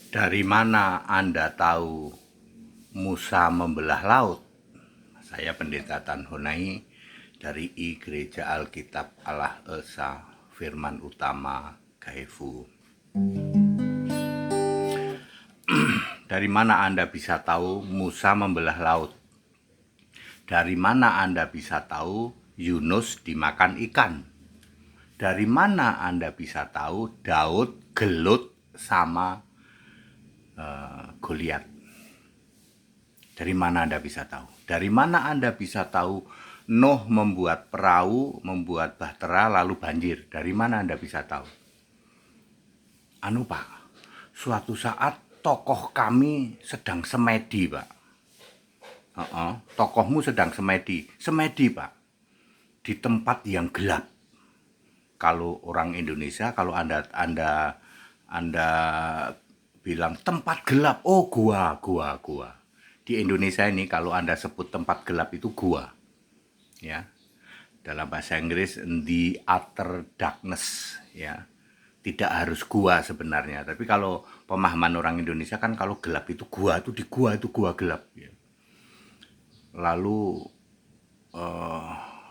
Dari mana Anda tahu Musa membelah laut? Saya Pendeta Tan Honai dari I Gereja Alkitab Allah Esa Firman Utama Gaefu. Dari mana Anda bisa tahu Musa membelah laut? Dari mana Anda bisa tahu Yunus dimakan ikan? Dari mana Anda bisa tahu Daud gelut sama Goliat? Dari mana Anda bisa tahu? Dari mana Anda bisa tahu Nuh membuat perahu, membuat bahtera, lalu banjir? Dari mana Anda bisa tahu? Pak, suatu saat tokoh kami sedang semedi, Pak. Tokohmu sedang semedi. Semedi, Pak. Di tempat yang gelap. Kalau orang Indonesia, kalau Anda bilang tempat gelap, oh gua. Di Indonesia ini kalau Anda sebut tempat gelap itu gua. Ya. Dalam bahasa Inggris the utter darkness, ya. Tidak harus gua sebenarnya, tapi kalau pemahaman orang Indonesia kan kalau gelap itu gua, itu di gua itu gua gelap, ya. Lalu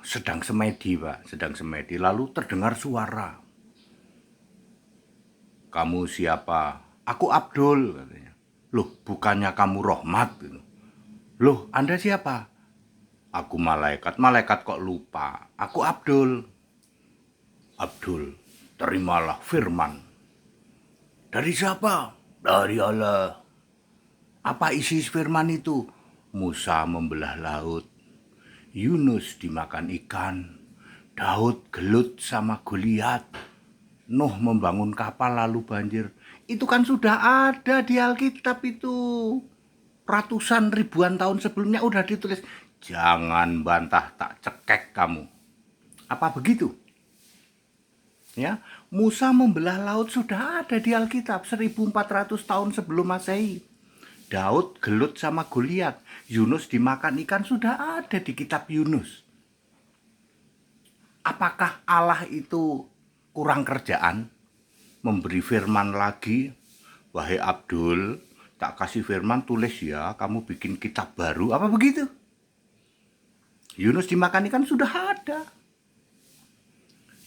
sedang semedi, Pak, sedang semedi, lalu terdengar suara. Kamu siapa? Aku Abdul, katanya. Loh, bukannya kamu Rohmat? Gitu. Loh, Anda siapa? Aku malaikat. Malaikat kok lupa? Aku Abdul. Abdul, terimalah firman. Dari siapa? Dari Allah. Apa isi firman itu? Musa membelah laut. Yunus dimakan ikan. Daud gelut sama Goliat. Nuh membangun kapal lalu banjir. Itu kan sudah ada di Alkitab itu. Ratusan ribuan tahun sebelumnya udah ditulis. Jangan bantah, tak cekek kamu. Apa begitu? Ya, Musa membelah laut sudah ada di Alkitab 1400 tahun sebelum Masehi. Daud gelut sama Goliat. Yunus dimakan ikan sudah ada di kitab Yunus. Apakah Allah itu kurang kerjaan? Memberi firman lagi, wahai Abdul, tak kasih firman, tulis ya, kamu bikin kitab baru, apa begitu? Yunus dimakan ikan sudah ada.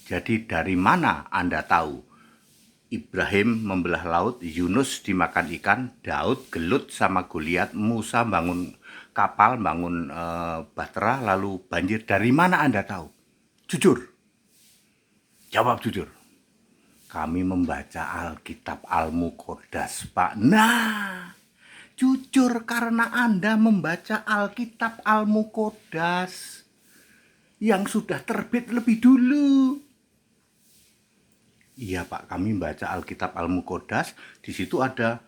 Jadi dari mana Anda tahu Ibrahim membelah laut, Yunus dimakan ikan, Daud gelut sama Goliat, Musa bangun kapal, bangun bahtera, lalu banjir? Dari mana Anda tahu? Jujur. Jawab jujur. Kami membaca Alkitab Al-Muqaddas, Pak. Nah, jujur karena Anda membaca Alkitab Al-Muqaddas yang sudah terbit lebih dulu. Iya, Pak, kami baca Alkitab Al-Muqaddas, di situ ada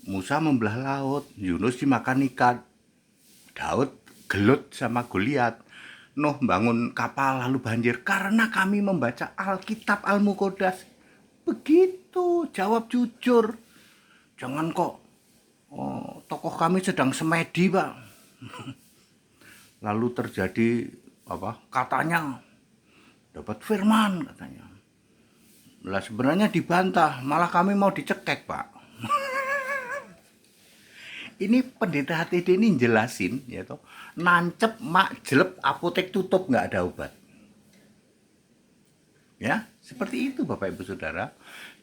Musa membelah laut, Yunus dimakan ikan, Daud gelut sama Goliat, Nuh bangun kapal lalu banjir. Karena kami membaca Alkitab Al-Muqaddas. Begitu, jawab jujur. Jangan kok tokoh kami sedang semedi, Pak. Lalu terjadi apa? Katanya dapat firman, katanya. Lah sebenarnya dibantah, malah kami mau dicekek, Pak. Ini pendeta HTD ini jelasin, ya toh, nancep mak jelep apotek tutup nggak ada obat. Ya, seperti itu Bapak Ibu Saudara.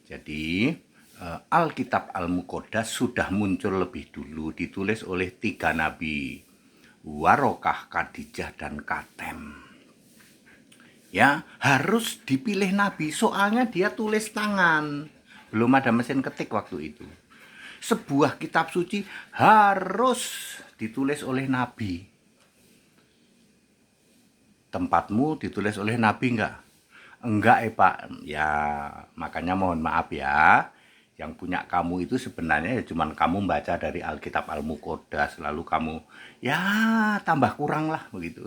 Jadi Alkitab Al-Muqaddas sudah muncul lebih dulu, ditulis oleh 3 nabi, Warokah, Khadijah, dan Katem. Ya, harus dipilih nabi, soalnya dia tulis tangan. Belum ada mesin ketik waktu itu. Sebuah kitab suci harus ditulis oleh nabi. Tempatmu ditulis oleh nabi enggak? Enggak, Pak. Ya, makanya mohon maaf ya. Yang punya kamu itu sebenarnya ya cuman kamu baca dari Alkitab Al-Muqaddas, lalu kamu ya tambah kurang lah begitu.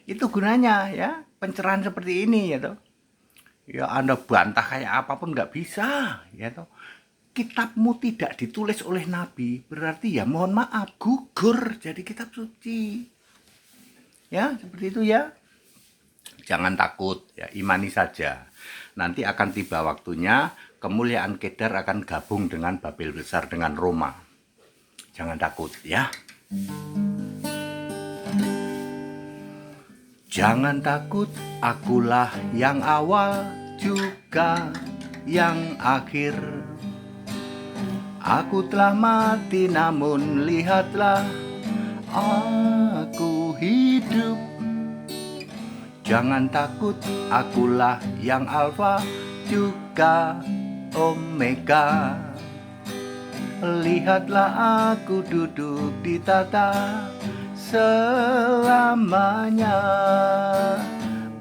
Itu gunanya ya, pencerahan seperti ini ya toh. Ya Anda bantah kayak apapun nggak bisa ya toh. Kitabmu tidak ditulis oleh nabi, berarti ya mohon maaf gugur jadi kitab suci. Ya, seperti itu ya. Jangan takut ya, imani saja. Nanti akan tiba waktunya kemuliaan Kedar akan gabung dengan Babel besar, dengan Roma. Jangan takut ya. Jangan takut, akulah yang awal juga yang akhir. Aku telah mati namun lihatlah aku hidup. Jangan takut, akulah yang alfa juga omega. Lihatlah aku duduk di tata selamanya.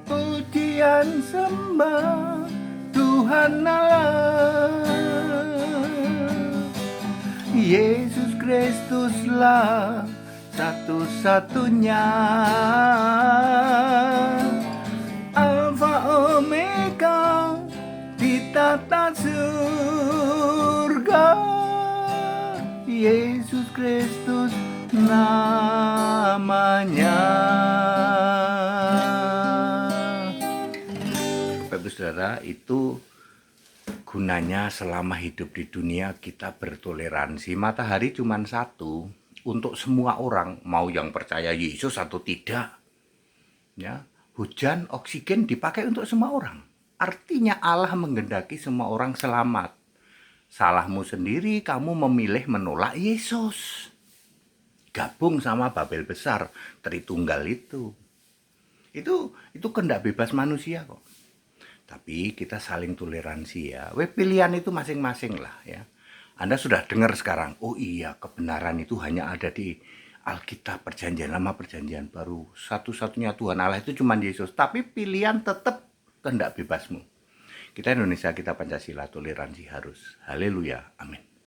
Pujian sembah Tuhan Allah. Yesus Kristuslah satu-satunya. Alfa Omega di tata surga. Yesus Kristus namanya. Bapak Ibu Saudara, itu gunanya selama hidup di dunia kita bertoleransi. Matahari cuma satu untuk semua orang, mau yang percaya Yesus atau tidak. Ya, hujan, oksigen dipakai untuk semua orang. Artinya Allah menghendaki semua orang selamat. Salahmu sendiri kamu memilih menolak Yesus. Gabung sama Babel besar, Tritunggal itu. Itu kehendak bebas manusia kok. Tapi kita saling toleransi ya. Pilihan itu masing-masing lah ya. Anda sudah dengar sekarang, oh iya kebenaran itu hanya ada di Alkitab, Perjanjian Lama, Perjanjian Baru. Satu-satunya Tuhan Allah itu cuma Yesus. Tapi pilihan tetap kehendak bebasmu. Kita Indonesia, kita Pancasila, toleransi harus. Haleluya, amin.